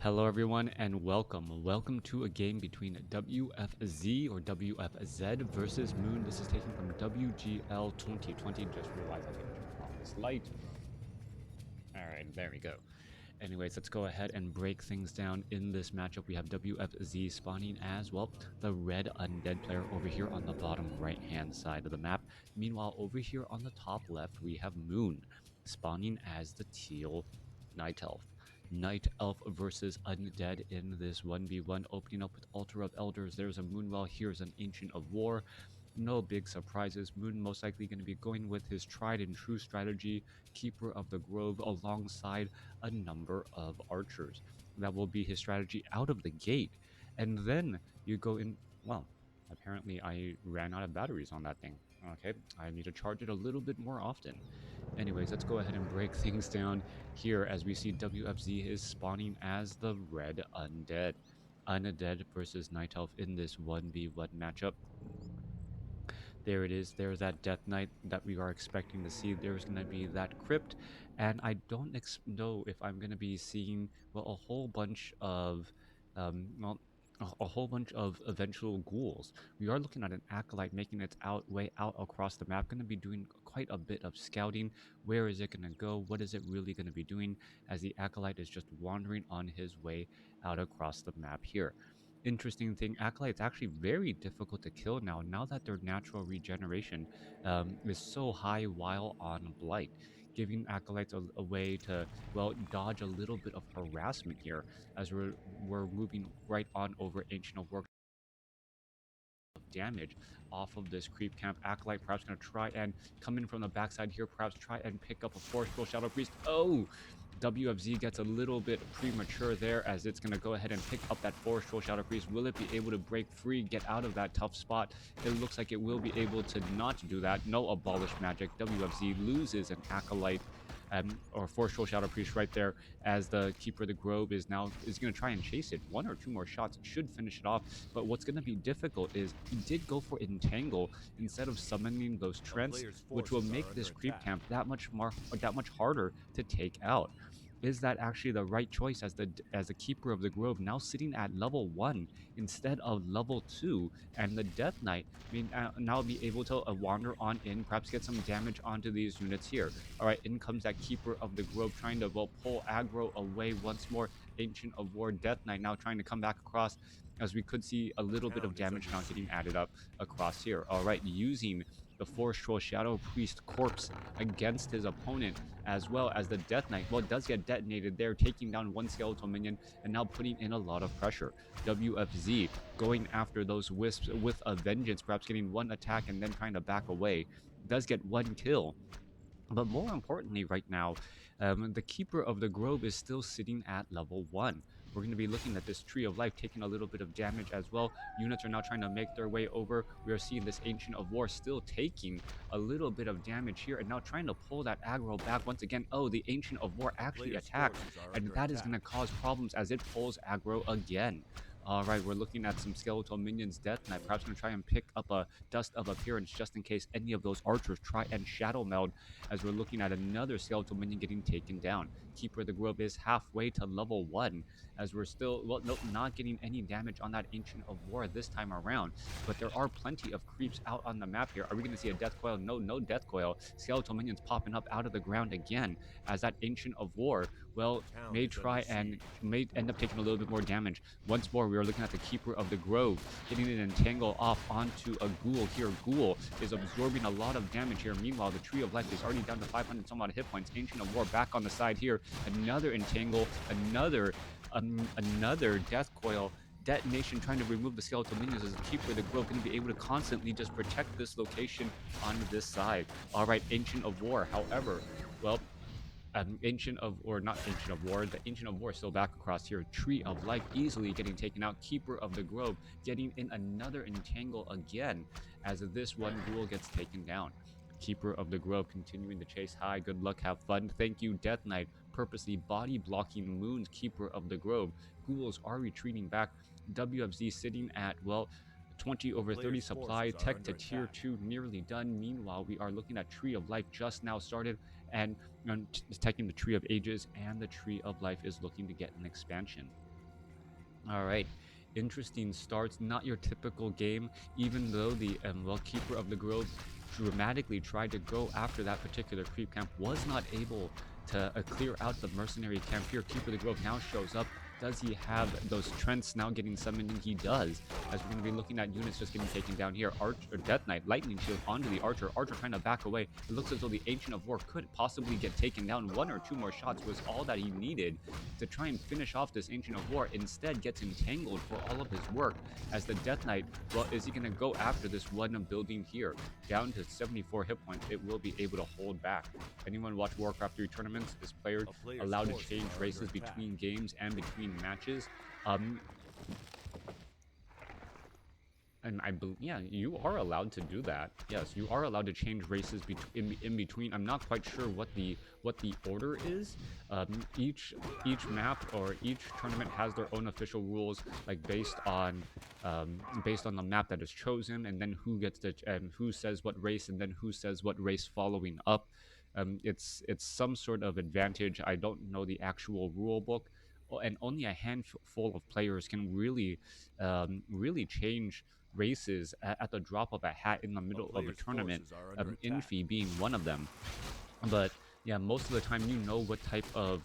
Hello everyone and welcome to a game between WFZ or WFZ versus Moon. This is taken from WGL 2020. Just realized I can turn off this light. Alright, there we go. Anyways, let's go ahead and break things down in this matchup. We have WFZ spawning as, well, the red undead player over here on the bottom right hand side of the map. Meanwhile, over here on the top left, we have Moon spawning as the teal night elf. Night elf versus undead in this 1v1, opening up with Altar of Elders. There's a Moonwell, here's an Ancient of War. No big surprises. Moon most likely going to be going with his tried and true strategy, Keeper of the Grove, alongside a number of archers. That will be his strategy out of the gate. And then you go in, well, apparently I ran out of batteries on that thing. Okay, I need to charge it a little bit more often. Anyways, let's go ahead and break things down here as we see WFZ is spawning as the red undead. Undead versus Night Elf in this 1v1 matchup. There it is. There's that Death Knight that we are expecting to see. There's going to be that Crypt. And I don't know if I'm going to be seeing, well, a whole bunch of, well, a whole bunch of eventual ghouls. We are looking at an Acolyte making its way out across the map. Going to be doing quite a bit of scouting. Where is it going to go? What is it really going to be doing? As the Acolyte is just wandering on his way out across the map here. Interesting thing, Acolyte's actually very difficult to kill now that their natural regeneration is so high while on Blight, giving Acolytes a way to, well, dodge a little bit of harassment here as we're moving right on over Ancient of War of damage off of this creep camp. Acolyte perhaps going to try and come in from the backside here, perhaps try and pick up a Forceful Shadow Priest. Oh! WFZ gets a little bit premature there as it's going to go ahead and pick up that Forceful Shadow Priest. Will it be able to break free, get out of that tough spot? It looks like it will be able to not do that. No Abolish Magic. WFZ loses an Acolyte or Forceful Shadow Priest right there as the Keeper of the Grove is going to try and chase it. One or two more shots should finish it off, but what's going to be difficult is he did go for Entangle instead of summoning those Trents, which will make this creep camp that much harder to take out. Is that actually the right choice as the Keeper of the Grove now sitting at level 1 instead of level 2, and the Death Knight may now be able to wander on in, perhaps get some damage onto these units here. All right, in comes that Keeper of the Grove trying to, well, pull aggro away once more. Ancient of War, Death Knight now trying to come back across, as we could see a little bit of damage now getting added up across here. All right, using the Forceful Shadow Priest corpse against his opponent, as well as the Death Knight. Well, it does get detonated there, taking down one skeletal minion and now putting in a lot of pressure. WFZ going after those wisps with a vengeance, perhaps getting one attack and then trying to back away. Does get one kill. But more importantly right now, the Keeper of the Grove is still sitting at level 1. We're going to be looking at this Tree of Life taking a little bit of damage as well. Units are now trying to make their way over. We are seeing this Ancient of War still taking a little bit of damage here and now trying to pull that aggro back once again. Oh, the Ancient of War actually attacked, and that is going to cause problems as it pulls aggro again. All right, we're looking at some skeletal minions. Death Knight perhaps going to try and pick up a Dust of Appearance just in case any of those archers try and shadow meld, as we're looking at another skeletal minion getting taken down. Keeper of the Grove is halfway to level 1, as we're still, well, nope, not getting any damage on that Ancient of War this time around. But there are plenty of creeps out on the map here. Are we going to see a Death Coil? No Death Coil. Skeletal minions popping up out of the ground again, as that Ancient of War, well, may end up taking a little bit more damage. Once more, we are looking at the Keeper of the Grove hitting an Entangle off onto a Ghoul here. Ghoul is absorbing a lot of damage here. Meanwhile, the Tree of Life is already down to 500 some odd hit points. Ancient of War back on the side here. Another Entangle, another Death Coil. Detonation trying to remove the skeletal minions, as the Keeper of the Grove going to be able to constantly just protect this location on this side. All right, Ancient of War, however, well, Ancient of, or not Ancient of War, the Ancient of War still back across here. Tree of Life easily getting taken out. Keeper of the Grove getting in another Entangle again, as this one Ghoul gets taken down. Keeper of the Grove continuing the chase high. Good luck, have fun. Thank you, Death Knight, purposely body blocking Moon's Keeper of the Grove. Ghouls are retreating back. WFZ sitting at, well, 20 over 30 supply, tech to tier 2 nearly done. Meanwhile, we are looking at Tree of Life just now started, and teching the Tree of Ages, and the Tree of Life is looking to get an expansion. All right. Interesting starts. Not your typical game, even though the Keeper of the Grove dramatically tried to go after that particular creep camp, was not able to clear out the mercenary camp here. Keeper of the Grove now shows up. Does he have those Trents now getting summoned in? He does, as we're going to be looking at units just getting taken down here. Death Knight, Lightning Shield onto the Archer. Archer trying to back away. It looks as though the Ancient of War could possibly get taken down. 1 or 2 more shots was all that he needed to try and finish off this Ancient of War. Instead, gets entangled for all of his work, as the Death Knight, well, is he going to go after this one building here? Down to 74 hit points, it will be able to hold back. Anyone watch WarCraft 3 tournaments? Is player allowed to change races between games and between matches? And I believe, yeah, you are allowed to do that. Yes, you are allowed to change races in between. I'm not quite sure what the order is. Each map or each tournament has their own official rules, like based on the map that is chosen, and then who gets to and who says what race, and then who says what race following up. It's some sort of advantage. I don't know the actual rule book, and only a handful of players can really change races at the drop of a hat in the middle of a tournament, Infi being one of them. But yeah, most of the time you know what type of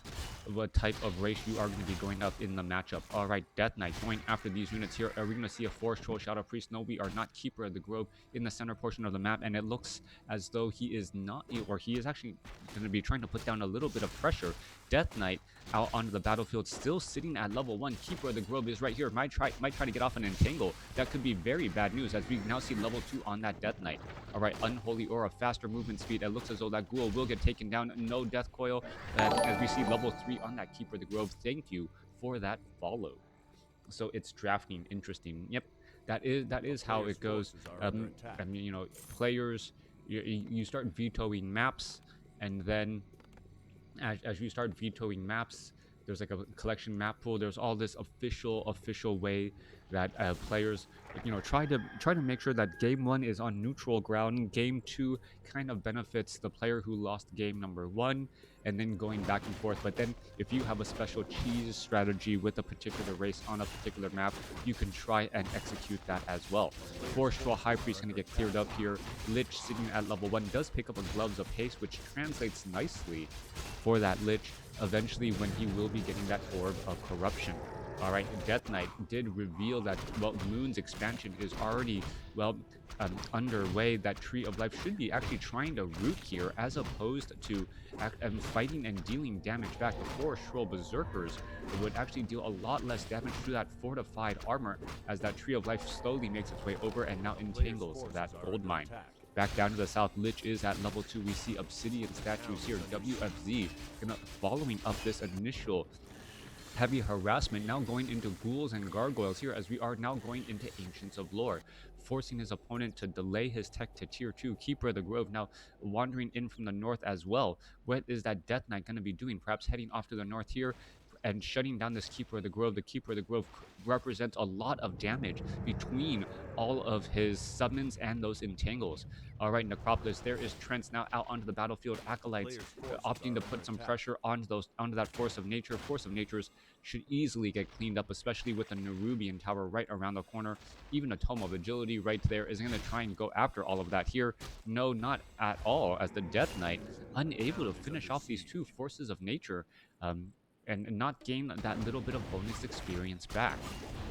race you are going to be going up in the matchup. All right, Death Knight going after these units here. Are we going to see a Forest Troll, Shadow Priest? No, we are not. Keeper of the Grove in the center portion of the map, and it looks as though he is not, or he is actually going to be trying to put down a little bit of pressure. Death Knight out onto the battlefield, still sitting at level 1. Keeper of the Grove is right here. Might try to get off an entangle. That could be very bad news, as we now see level 2 on that Death Knight. All right, Unholy Aura, faster movement speed. It looks as though that Ghoul will get taken down. No Death Coil, as we see level 3 on that Keeper of the Grove. Thank you for that follow. So it's drafting interesting. Yep, that is how it goes. I mean, you know, players, you start vetoing maps, and then as you start vetoing maps, there's like a collection map pool. There's all this official way that players, you know, try to make sure that game 1 is on neutral ground. Game 2 kind of benefits the player who lost game number 1, and then going back and forth. But then if you have a special cheese strategy with a particular race on a particular map, you can try and execute that as well. Forest Troll High Priest going to get cleared up here. Lich sitting at level 1 does pick up a Gloves of Haste, which translates nicely for that Lich eventually when he will be getting that Orb of Corruption. All right, Death Knight did reveal that, well, Moon's expansion is already, well, underway. That Tree of Life should be actually trying to root here, as opposed to fighting and dealing damage back. The Forest Troll Berserkers would actually deal a lot less damage to that fortified armor, as that Tree of Life slowly makes its way over and now entangles that gold mine. Back down to the south, Lich is at level 2. We see Obsidian statues here. WFZ following up this initial heavy harassment, now going into Ghouls and Gargoyles here, as we are now going into Ancients of Lore, forcing his opponent to delay his tech to tier 2. Keeper of the Grove now wandering in from the north as well. What is that Death Knight going to be doing? Perhaps heading off to the north here and shutting down this Keeper of the Grove. The Keeper of the Grove represents a lot of damage between all of his summons and those entangles. All right, Necropolis, there is Trents now out onto the battlefield. Acolytes opting to put some pressure onto that Force of Nature. Force of Natures should easily get cleaned up, especially with the Nerubian Tower right around the corner. Even a Tome of Agility right there is going to try and go after all of that here. No, not at all, as the Death Knight unable to finish off these 2 Forces of Nature, and not gain that little bit of bonus experience back.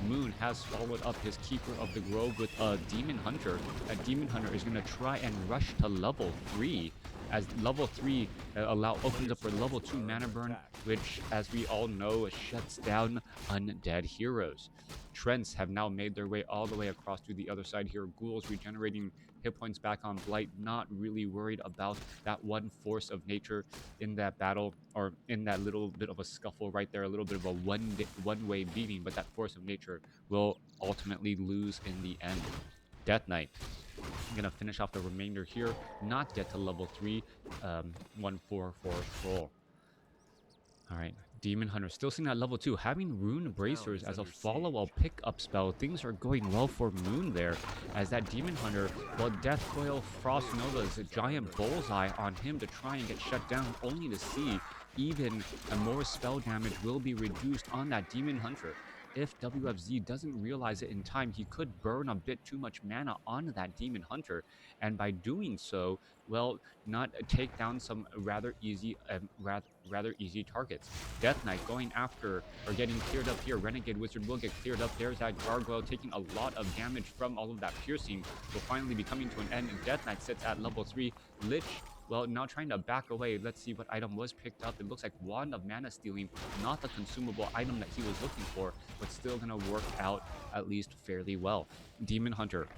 Moon has followed up his Keeper of the Grove with a Demon Hunter. That Demon Hunter is going to try and rush to level 3, as level 3 opens up for level 2 mana burn, which, as we all know, shuts down undead heroes. Trents have now made their way all the way across to the other side here. Ghouls regenerating hit points back on Blight, not really worried about that one Force of Nature in that battle, or in that little bit of a scuffle right there, a little bit of a one-way beating, but that Force of Nature will ultimately lose in the end. Death Knight gonna finish off the remainder here, not get to level 3. 1-4 Forest Troll. All right, Demon Hunter still sitting at level 2, having Rune Bracers as a follow-up pickup spell. Things are going well for Moon there, as that Demon Hunter, well, Death Coil, Frost Nova's a giant bullseye on him to try and get shut down, only to see even more spell damage will be reduced on that Demon Hunter. if WFZ doesn't realize it in time, he could burn a bit too much mana onto that Demon Hunter, and by doing so, well, not take down some rather easy targets. Death Knight going after or getting cleared up here. Renegade Wizard will get cleared up. There's that Gargoyle taking a lot of damage from all of that piercing. Will finally be coming to an end. Death Knight sits at level 3. Lich, well, now trying to back away. Let's see what item was picked up. It looks like Wand of Mana Stealing, not the consumable item that he was looking for, but still going to work out at least fairly well. Demon Hunter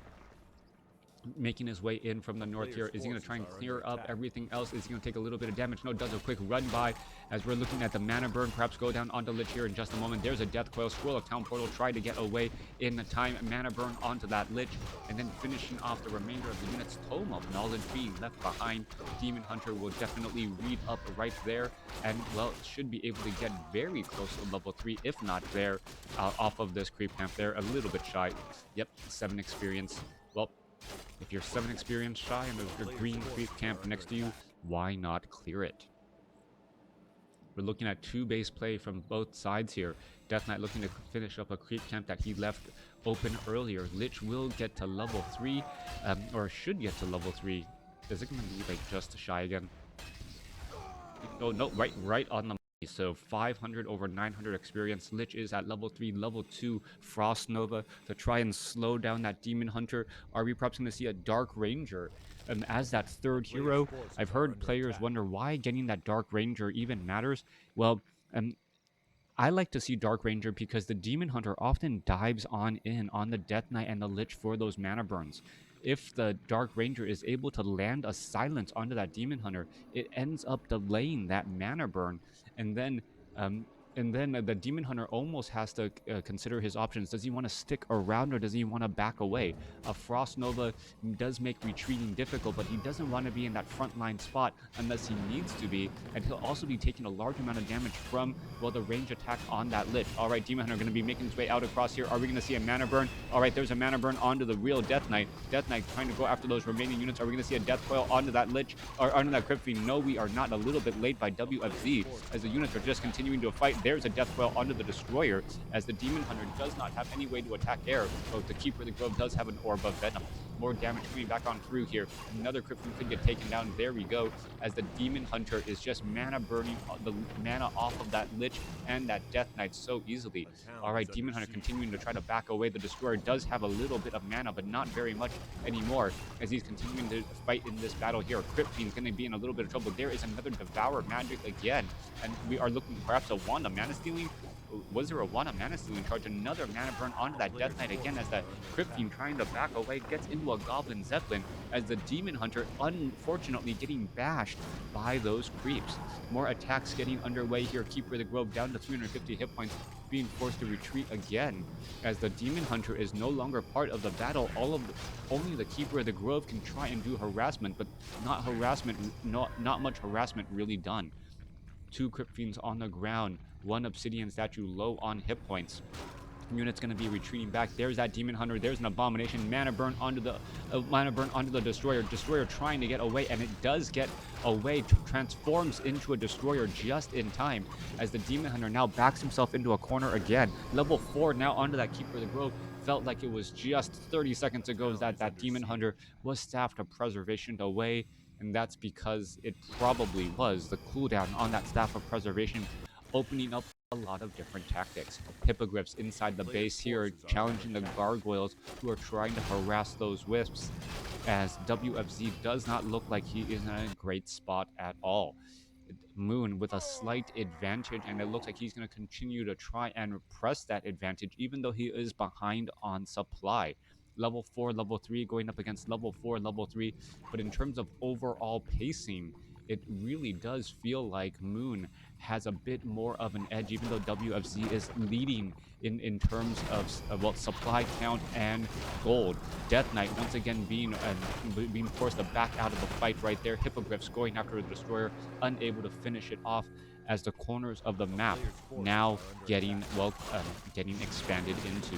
making his way in from the north here. Is he going to try and clear up everything else? Is he going to take a little bit of damage? No, does a quick run by as we're looking at the mana burn. Perhaps go down onto Lich here in just a moment. There's a Death Coil. Scroll of Town Portal. Try to get away in the time. Mana burn onto that Lich. And then finishing off the remainder of the unit's Tome of Knowledge being left behind. Demon Hunter will definitely read up right there. And, well, should be able to get very close to level 3, if not there, off of this creep camp there. A little bit shy. Yep, 7 experience. Well, if you're 7 experience shy and there's your green creep camp next to you, why not clear it? We're looking at 2 base play from both sides here. Death Knight looking to finish up a creep camp that he left open earlier. Lich will get to level 3, or should get to level 3. Is it going to be like just shy again? Oh, no, right on the. So 500 over 900 experience. Lich is at level 3, level 2 Frost Nova to try and slow down that Demon Hunter. Are we perhaps going to see a Dark Ranger as that third hero? I've heard players wonder why getting that Dark Ranger even matters. Well, I like to see Dark Ranger because the Demon Hunter often dives on the Death Knight and the Lich for those mana burns. If the Dark Ranger is able to land a silence onto that Demon Hunter, it ends up delaying that mana burn, and then the Demon Hunter almost has to consider his options. Does he want to stick around or does he want to back away? A Frost Nova does make retreating difficult, but he doesn't want to be in that frontline spot unless he needs to be, and he'll also be taking a large amount of damage from, well, the range attack on that Lich. All right, Demon Hunter going to be making his way out across here. Are we going to see a mana burn? All right, there's a mana burn onto the real Death Knight. Death Knight trying to go after those remaining units. Are we going to see a Death Coil onto that Lich or onto that Crypt Fiend? No, we are not. A little bit late by WFZ as the units are just continuing to fight. There's a Death Coil onto the Destroyer as the Demon Hunter does not have any way to attack air, but the Keeper of the Grove does have an Orb of Venom. More damage coming back on through here. Another Crypt Fiend could get taken down. There we go, as the Demon Hunter is just mana burning the mana off of that Lich and that Death Knight so easily. All right, Demon Hunter continuing to try to back away. The Destroyer does have a little bit of mana, but not very much anymore as he's continuing to fight in this battle here. Crypt Fiend's going to be in a little bit of trouble. There is another Devour Magic again, and we are looking perhaps a Wand of Mana Stealing. Was there a Wand of Mana Stealing charge? Another mana burn onto that Death Knight again as that Crypt Fiend trying to back away gets into a Goblin Zeppelin as the Demon Hunter unfortunately getting bashed by those creeps. More attacks getting underway here. Keeper of the Grove down to 350 hit points, being forced to retreat again as the Demon Hunter is no longer part of the battle. Only the Keeper of the Grove can try and do harassment, but not much harassment really done. 2 Crypt Fiends on the ground, 1 Obsidian Statue low on hit points. Unit's going to be retreating back. There's that Demon Hunter. There's an Abomination. Mana burn onto the Destroyer. Destroyer trying to get away, and it does get away. Transforms into a Destroyer just in time as the Demon Hunter now backs himself into a corner again. Level 4 now onto that Keeper of the Grove. Felt like it was just 30 seconds ago that Demon Hunter was staffed to Preservation away, and that's because it probably was the cooldown on that Staff of Preservation, opening up a lot of different tactics. Hippogriffs inside the base here, challenging the Gargoyles who are trying to harass those Wisps, as WFZ does not look like he is in a great spot at all. Moon with a slight advantage, and it looks like he's going to continue to try and press that advantage even though he is behind on supply. Level 4, level 3 going up against level 4, level 3, but in terms of overall pacing, it really does feel like Moon has a bit more of an edge, even though WFZ is leading in terms of well, supply count and gold. Death Knight once again being forced to back out of the fight right there. Hippogriffs going after the Destroyer, unable to finish it off as the corners of the map now getting expanded into.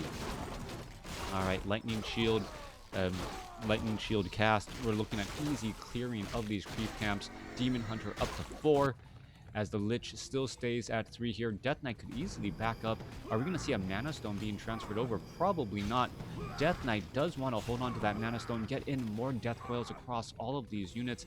All right, Lightning Shield cast. We're looking at easy clearing of these creep camps. Demon Hunter up to 4. as the Lich still stays at 3 here. Death Knight could easily back up. Are we going to see a Mana Stone being transferred over? Probably not. Death Knight does want to hold on to that Mana Stone, get in more Death Coils across all of these units,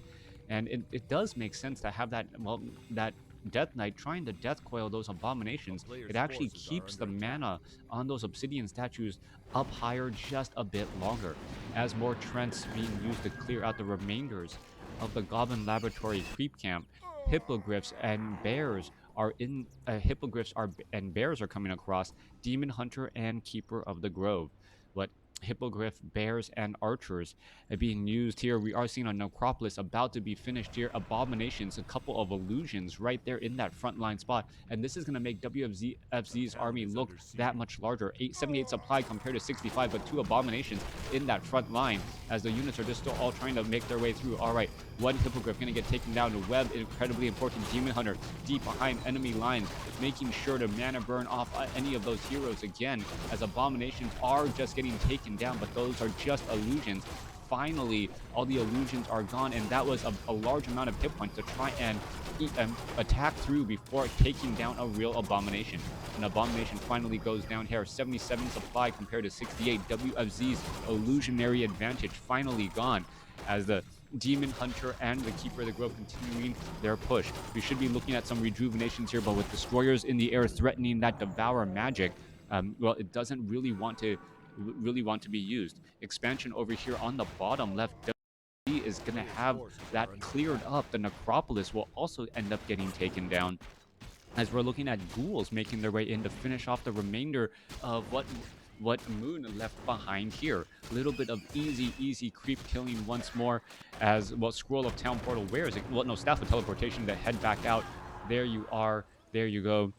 and it does make sense to have that, well, that Death Knight trying to Death Coil those Abominations. It actually keeps the mana on those Obsidian statues up higher just a bit longer, as more Trents being used to clear out the remainders of the Goblin Laboratory creep camp. Hippogriffs and bears are in hippogriffs are and bears are coming across. Demon Hunter and Keeper of the Grove. What hippogriff, bears, and archers are being used here. We are seeing a necropolis about to be finished here. Abominations, a couple of illusions right there in that front line spot. And this is going to make WFZ's army look that much larger. 78 supply compared to 65, but 2 abominations in that front line as the units are just still all trying to make their way through. All right, one hippogriff going to get taken down. Web, incredibly important. Demon Hunter deep behind enemy lines, making sure to mana burn off any of those heroes again, as abominations are just getting taken down, but those are just illusions. Finally, all the illusions are gone, and that was a large amount of hit points to try and attack through before taking down a real abomination. An abomination finally goes down here. 77 supply compared to 68. WFZ's illusionary advantage finally gone, as the Demon Hunter and the Keeper of the Grove continuing their push. We should be looking at some rejuvenations here, but with destroyers in the air threatening that devour magic, well, it doesn't really want to be used. Expansion over here on the bottom left is going to have that cleared up. The necropolis will also end up getting taken down, as we're looking at ghouls making their way in to finish off the remainder of what Moon left behind here. A little bit of easy creep killing once more, as well. Scroll of Town Portal, where is it? Well, no, Staff of Teleportation to head back out. There you are. There you go.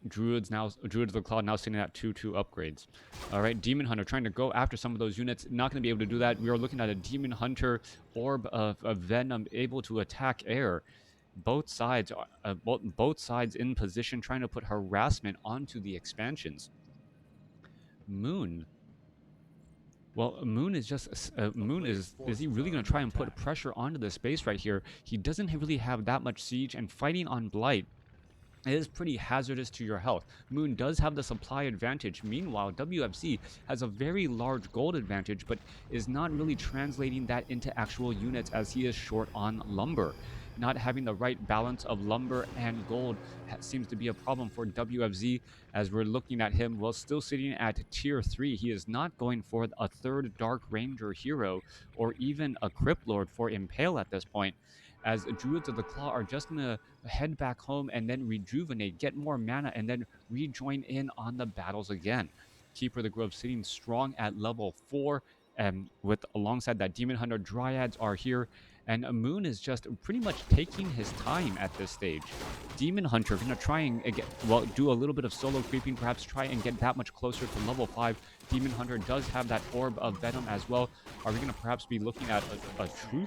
Druids of the Claw now sitting at 2/2 upgrades. All right, Demon Hunter trying to go after some of those units. Not going to be able to do that. We are looking at a Demon Hunter orb of Venom able to attack air. Both sides in position, trying to put harassment onto the expansions. Moon. Well, Moon is just is he really going to try and put pressure onto the space right here? He doesn't really have that much siege, and fighting on Blight, it is pretty hazardous to your health. Moon does have the supply advantage. Meanwhile, WFZ has a very large gold advantage, but is not really translating that into actual units, as he is short on lumber. Not having the right balance of lumber and gold seems to be a problem for WFZ, as we're looking at him while still sitting at tier 3. He is not going for a 3rd Dark Ranger hero or even a Crypt Lord for Impale at this point, as Druids of the Claw are just going to head back home and then rejuvenate, get more mana, and then rejoin in on the battles again. Keeper of the Grove sitting strong at level 4, and with alongside that Demon Hunter, Dryads are here, and Moon is just pretty much taking his time at this stage. Demon Hunter going to try and do a little bit of solo creeping, perhaps try and get that much closer to level 5. Demon Hunter does have that Orb of Venom as well. Are we going to perhaps be looking at a true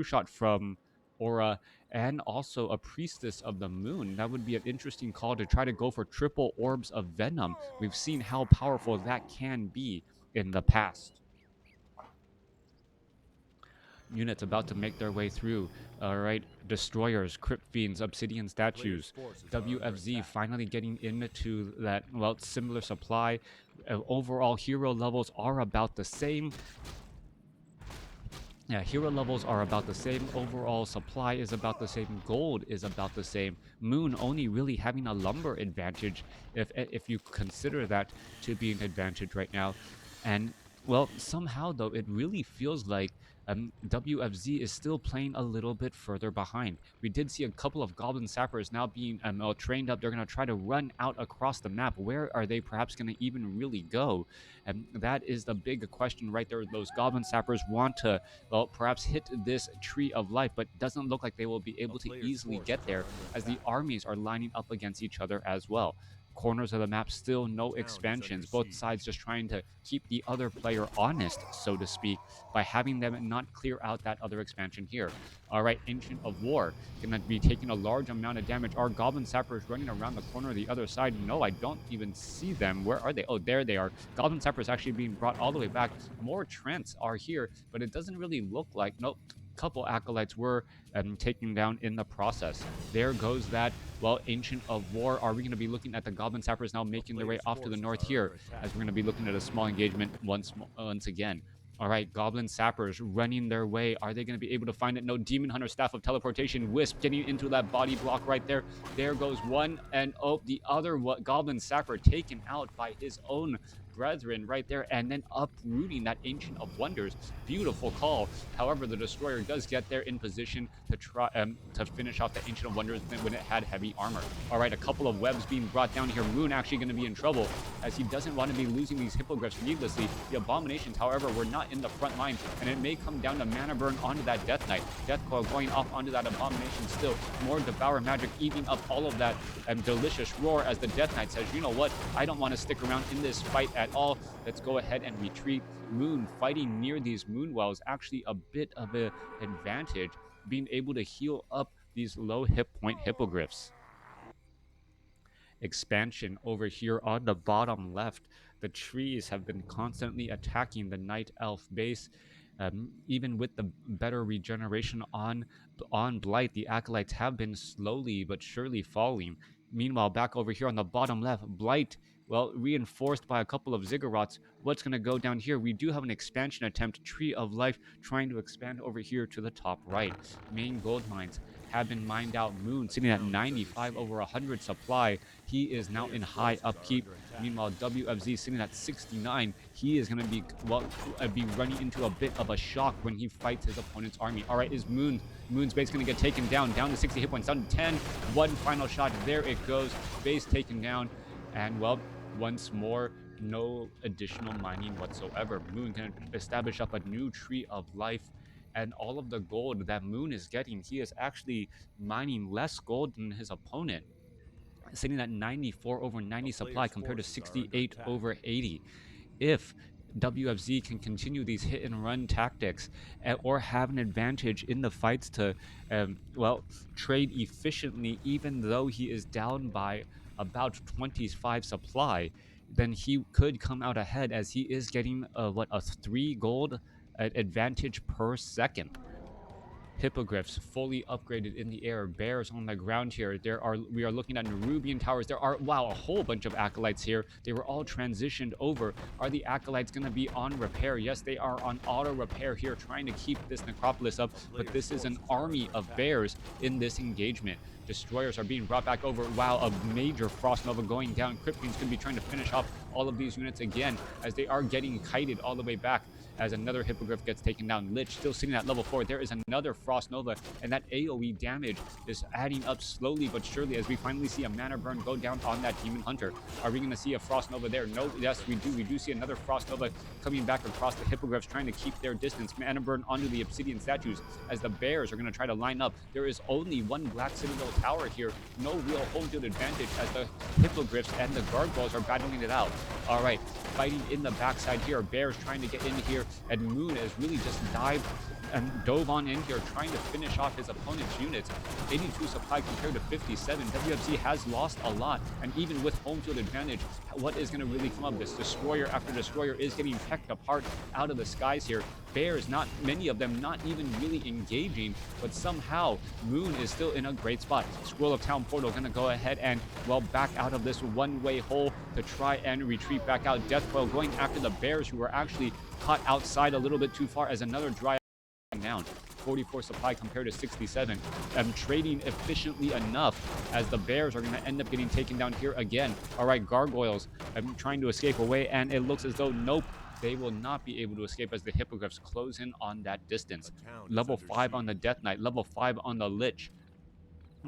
shot from Aura, and also a Priestess of the Moon? That would be an interesting call to try to go for triple Orbs of Venom. We've seen how powerful that can be in the past. Units about to make their way through. All right, Destroyers, Crypt Fiends, Obsidian Statues. WFZ finally getting into that, well, similar supply. Overall, hero levels are about the same. Yeah, hero levels are about the same. Overall supply is about the same. Gold is about the same. Moon only really having a lumber advantage, if you consider that to be an advantage right now. And, well, somehow, though, it really feels like WFZ is still playing a little bit further behind. We did see a couple of Goblin Sappers now being trained up. They're going to try to run out across the map. Where are they perhaps going to even really go? And that is the big question right there. Those Goblin Sappers want to, well, perhaps hit this Tree of Life, but doesn't look like they will be able to easily get there, as the armies are lining up against each other as well. Corners of the map, still no expansions. Both sides just trying to keep the other player honest, so to speak, by having them not clear out that other expansion here. All right, Ancient of War gonna be taking a large amount of damage. Are Goblin Sappers running around the corner of the other side? No, I don't even see them. Where are they? Oh, there they are. Goblin Sappers actually being brought all the way back. More Trents are here, but it doesn't really look like... Nope. couple acolytes were taken down in the process. There goes that, well, Ancient of War. Are we going to be looking at the Goblin Sappers now making their way off to the north here, as we're going to be looking at a small engagement once again? All right, Goblin Sappers running their way. Are they going to be able to find it? No, Demon Hunter Staff of Teleportation. Wisp getting into that body block right there. There goes one, and oh, the other Goblin Sapper taken out by his own brethren right there, and then uprooting that Ancient of Wonders. Beautiful call. However, the Destroyer does get there in position to try to finish off the Ancient of Wonders when it had heavy armor. All right, a couple of webs being brought down here. Moon actually going to be in trouble, as he doesn't want to be losing these hippogriffs needlessly. The Abominations, however, were not in the front line, and it may come down to mana burn onto that Death Knight. Death Coil going off onto that Abomination still. More Devour Magic eating up all of that delicious roar, as the Death Knight says, you know what, I don't want to stick around in this fight at all. Let's go ahead and retreat. Moon fighting near these moon wells, actually a bit of an advantage, being able to heal up these low hit point hippogriffs. Expansion over here on the bottom left. The trees have been constantly attacking the Night Elf base. Even with the better regeneration on Blight, the Acolytes have been slowly but surely falling. Meanwhile, back over here on the bottom left, Blight, well, reinforced by a couple of Ziggurats. What's going to go down here? We do have an expansion attempt, Tree of Life, trying to expand over here to the top right. Main gold mines have been mined out. Moon sitting at 95 over 100 supply. He is now in high upkeep. Meanwhile, WFZ sitting at 69. He is going to be, well, be running into a bit of a shock when he fights his opponent's army. All right, is Moon's base going to get taken down to 60 hit points, down to 10. One final shot. There it goes. Base taken down. And, well, once more, no additional mining whatsoever. Moon can establish up a new Tree of Life. And all of the gold that Moon is getting, he is actually mining less gold than his opponent, sitting at 94 over 90 supply compared to 68 over 80. If WFZ can continue these hit and run tactics, or have an advantage in the fights to, well, trade efficiently, even though he is down by about 25 supply, then he could come out ahead, as he is getting a 3 gold advantage per second. Hippogriffs fully upgraded in the air. Bears on the ground here. We are looking at Nerubian towers. There are, wow, a whole bunch of acolytes here. They were all transitioned over. Are the acolytes going to be on repair? Yes, they are on auto repair here, trying to keep this necropolis up. But this is an army of bears in this engagement. Destroyers are being brought back over. Wow, a major Frost Nova going down. Cryptines could be trying to finish off all of these units again, as they are getting kited all the way back, as another Hippogriff gets taken down. Lich still sitting at level 4. There is another Frost Nova, and that AoE damage is adding up slowly but surely, as we finally see a mana burn go down on that Demon Hunter. Are we going to see a Frost Nova there? No, yes, we do. We do see another Frost Nova coming back across the Hippogriffs, trying to keep their distance. Mana burn onto the Obsidian statues, as the Bears are going to try to line up. There is only one Black Citadel tower here. No real home field advantage, as the Hippogriffs and the Gargoyles are battling it out. All right, fighting in the backside here. Bears trying to get in here, and Moon has really just dove on in here, trying to finish off his opponent's units. 82 supply compared to 57. WFZ has lost a lot, and even with home field advantage, what is going to really come of this? Destroyer after Destroyer is getting pecked apart out of the skies here. Bears, not many of them, not even really engaging, but somehow Moon is still in a great spot. Scroll of Town Portal going to go ahead and, well, back out of this one-way hole to try and retreat back out. Death Coil going after the Bears, who were actually caught outside a little bit too far, as another dry down. 44 supply compared to 67. Trading efficiently enough, as the Bears are going to end up getting taken down here again. All right, Gargoyles trying to escape away, and it looks as though, nope, they will not be able to escape, as the Hippogriffs close in on that distance. Level 5 on the Death Knight, level 5 on the Lich,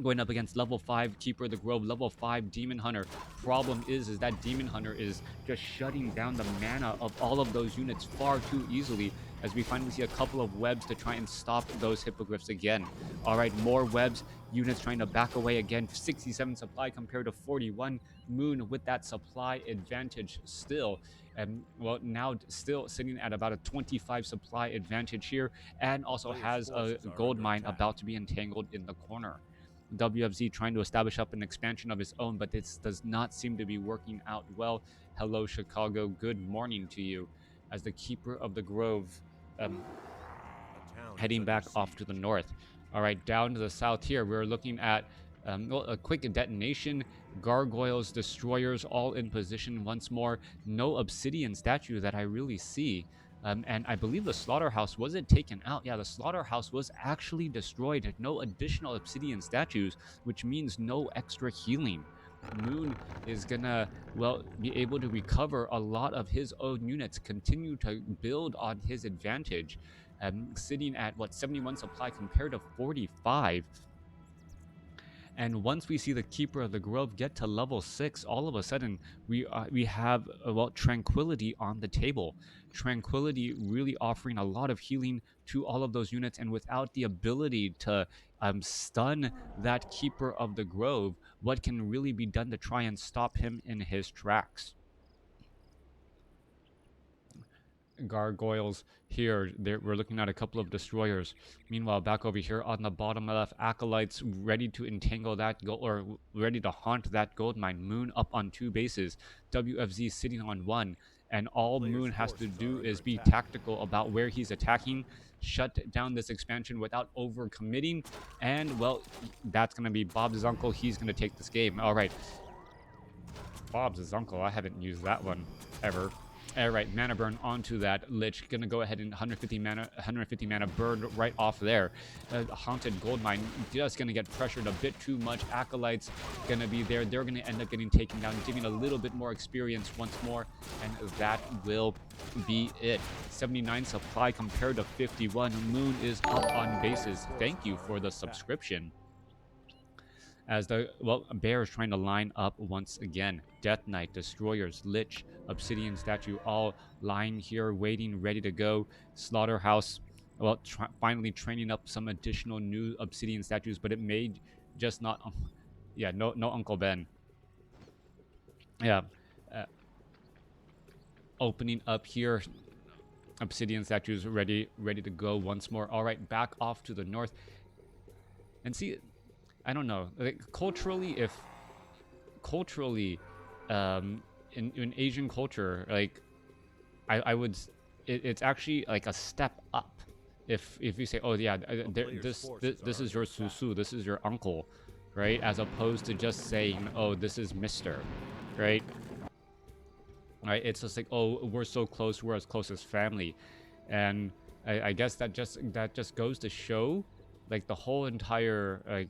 going up against level 5 Keeper of the Grove, level 5 Demon Hunter. Problem is that Demon Hunter is just shutting down the mana of all of those units far too easily, as we finally see a couple of webs to try and stop those Hippogriffs again. All right, more webs. Units trying to back away again. 67 supply compared to 41. Moon with that supply advantage still. And, well, now still sitting at about a 25 supply advantage here, and also has a gold mine about to be entangled in the corner. WFZ trying to establish up an expansion of his own, but this does not seem to be working out well. Hello, Chicago. Good morning to you. As the Keeper of the Grove heading back off to the north. All right, down to the south here, we're looking at well, a quick detonation, gargoyles, destroyers, all in position once more. No obsidian statue that I really see. And I believe the slaughterhouse, was it taken out? Yeah, the slaughterhouse was actually destroyed. No additional obsidian statues, which means no extra healing. Moon is gonna, well, be able to recover a lot of his own units, continue to build on his advantage, sitting at what, 71 supply compared to 45. And once we see the Keeper of the Grove get to level 6, all of a sudden we have well, Tranquility on the table. Tranquility really offering a lot of healing to all of those units, and without the ability to stun that Keeper of the Grove, what can really be done to try and stop him in his tracks? Gargoyles here. We're looking at a couple of destroyers. Meanwhile, back over here on the bottom left, acolytes ready to entangle that gold, or ready to haunt that gold mine. Moon up on 2 bases, WFZ sitting on 1, and all Moon has to do is be tactical about where he's attacking, shut down this expansion without over committing, and well, that's gonna be Bob's uncle. He's gonna take this game. All right, Bob's uncle. I haven't used that one ever. All right, mana burn onto that Lich. Gonna go ahead and 150 mana burn right off there. Haunted gold mine just gonna get pressured a bit too much. Acolytes gonna be there. They're gonna end up getting taken down, giving a little bit more experience once more, and that will be it. 79 supply compared to 51. Moon is up on bases. Thank you for the subscription. As the, well, Bear is trying to line up once again. Death Knight, Destroyers, Lich, Obsidian Statue, all lying here, waiting, ready to go. Slaughterhouse, well, finally training up some additional new Obsidian Statues, but it may just not... yeah, no Uncle Ben. Yeah. Opening up here. Obsidian Statues ready to go once more. All right, back off to the north. And see... I don't know. Like, culturally, in Asian culture, like, I would, it's actually like a step up. If you say, oh yeah, this is your susu, this is your uncle, right? As opposed to just saying, oh, this is Mister, right? Right? It's just like, oh, we're so close, we're as close as family, and I guess that just goes to show, like, the whole entire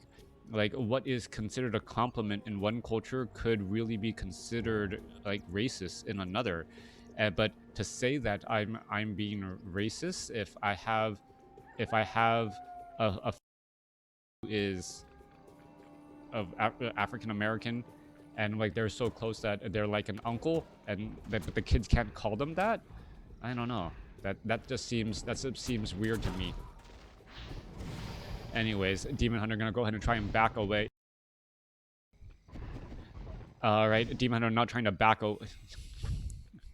like what is considered a compliment in one culture could really be considered like racist in another. But to say that I'm being racist if I have a who is of African American, and like they're so close that they're like an uncle, and but the kids can't call them that, I don't know. That just seems weird to me. Anyways, Demon Hunter gonna go ahead and try and back away. Alright, Demon Hunter now trying to back away.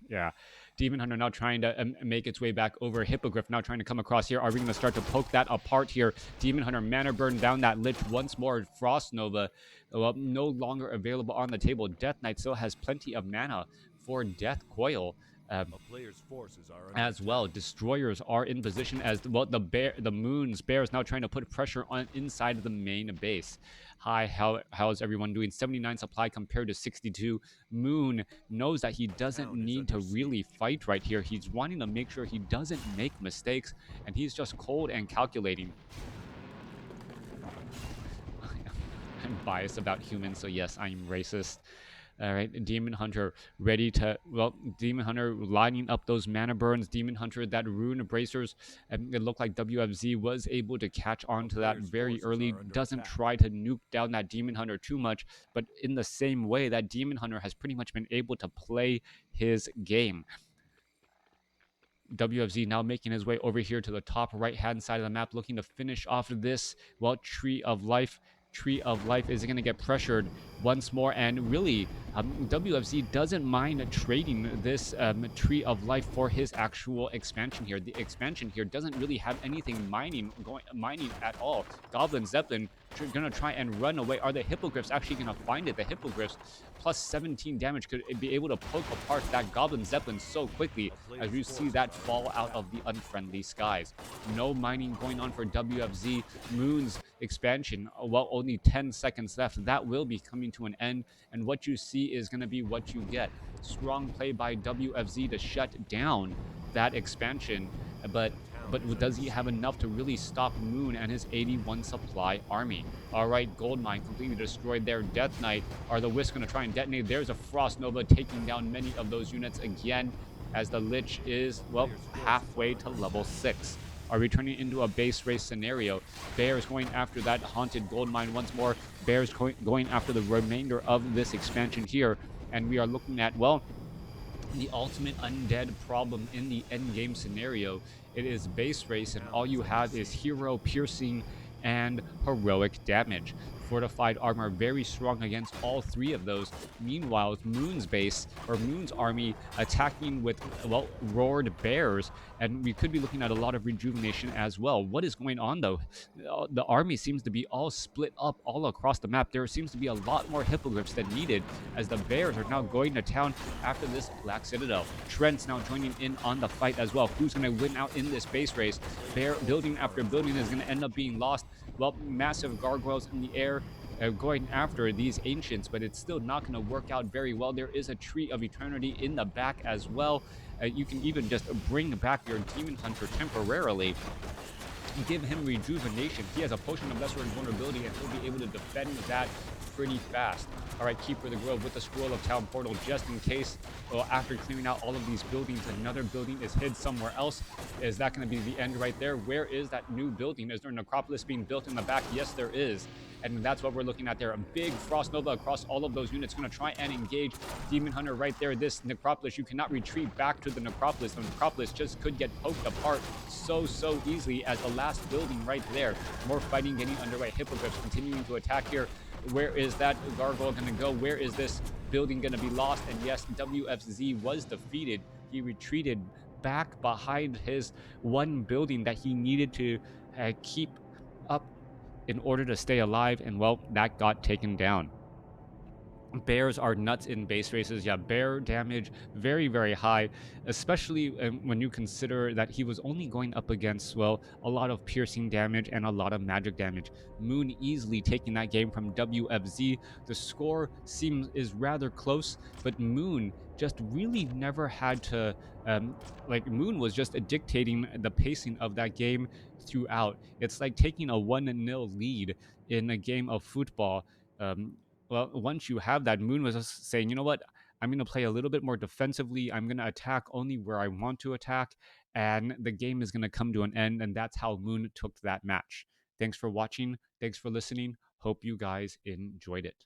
Yeah. Demon Hunter now trying to make its way back over. Hippogriff now trying to come across here. Are we going to start to poke that apart here? Demon Hunter mana burn down that Lich once more. Frost Nova, well, no longer available on the table. Death Knight still has plenty of mana for Death Coil. A player's forces are as well. Destroyers are in position as well. The Moon's Bear is now trying to put pressure on inside of the main base. Hi, how's everyone doing? 79 supply compared to 62. Moon knows that he doesn't need to really fight right here. He's wanting to make sure he doesn't make mistakes, and he's just cold and calculating. I'm biased about humans, so yes, I'm racist. All right, Demon Hunter ready to, well, Demon Hunter lining up those mana burns. Demon Hunter, that Rune Bracers, and it looked like WFZ was able to catch on to that very early. Doesn't try to nuke down that Demon Hunter too much, but in the same way, that Demon Hunter has pretty much been able to play his game. WFZ now making his way over here to the top right-hand side of the map, looking to finish off this, well, Tree of Life. Tree of Life is going to get pressured once more, and really WFZ doesn't mind trading this tree of life for his actual expansion here. The expansion here doesn't really have anything mining at all. Goblin Zeppelin gonna try and run away. Are the hippogriffs actually gonna find it? The hippogriffs plus 17 damage could be able to poke apart that Goblin Zeppelin so quickly as you see that fall out of the unfriendly skies. No mining going on for WFZ. Moon's expansion, well, only 10 seconds left. That will be coming to an end, and what you see is going to be what you get. Strong play by WFZ to shut down that expansion, but does he have enough to really stop Moon and his 81 supply army? All right, Gold Mine completely destroyed there. Death Knight, are the Wisps going to try and detonate? There's a Frost Nova taking down many of those units again, as the Lich is, well, halfway to level 6. Are we turning into a base race scenario? Bears going after that haunted gold mine once more. Bears going after the remainder of this expansion here. And we are looking at, well, the ultimate undead problem in the end game scenario. It is base race, and all you have is hero piercing and heroic damage. Fortified armor very strong against all three of those. Meanwhile, Moon's base or Moon's army attacking with, well, roared bears, and we could be looking at a lot of rejuvenation as well. What is going on though? The army seems to be all split up all across the map. There seems to be a lot more hippogriffs than needed, as the bears are now going to town after this Black Citadel. Trent's now joining in on the fight as well. Who's going to win out in this base race? Bear building after building is going to end up being lost. Well, massive gargoyles in the air going after these ancients, but it's still not going to work out very well. There is a tree of eternity in the back as well. You can even just bring back your demon hunter temporarily, give him rejuvenation. He has a potion of lesser invulnerability, and he'll be able to defend that pretty fast. All right, Keeper of the Grove with the Scroll of Town Portal, just in case, well, after clearing out all of these buildings, another building is hid somewhere else. Is that going to be the end right there? Where is that new building? Is there a necropolis being built in the back? Yes, there is. And that's what we're looking at there. A big Frost Nova across all of those units. Going to try and engage Demon Hunter right there. This necropolis, you cannot retreat back to the necropolis. The necropolis just could get poked apart so easily as the last building right there. More fighting getting underway. Hippogriffs continuing to attack here. Where is that gargoyle going to go? Where is this building going to be lost? And yes, WFZ was defeated. He retreated back behind his one building that he needed to keep up in order to stay alive, and well, that got taken down. Bears are nuts in base races. Yeah, bear damage very high, especially when you consider that he was only going up against, well, a lot of piercing damage and a lot of magic damage. Moon easily taking that game from WFZ. The score is rather close, but Moon just really never had to like, Moon was just dictating the pacing of that game throughout. It's like taking a 1-0 lead in a game of football. Well, once you have that, Moon was just saying, you know what? I'm going to play a little bit more defensively. I'm going to attack only where I want to attack, and the game is going to come to an end. And that's how Moon took that match. Thanks for watching. Thanks for listening. Hope you guys enjoyed it.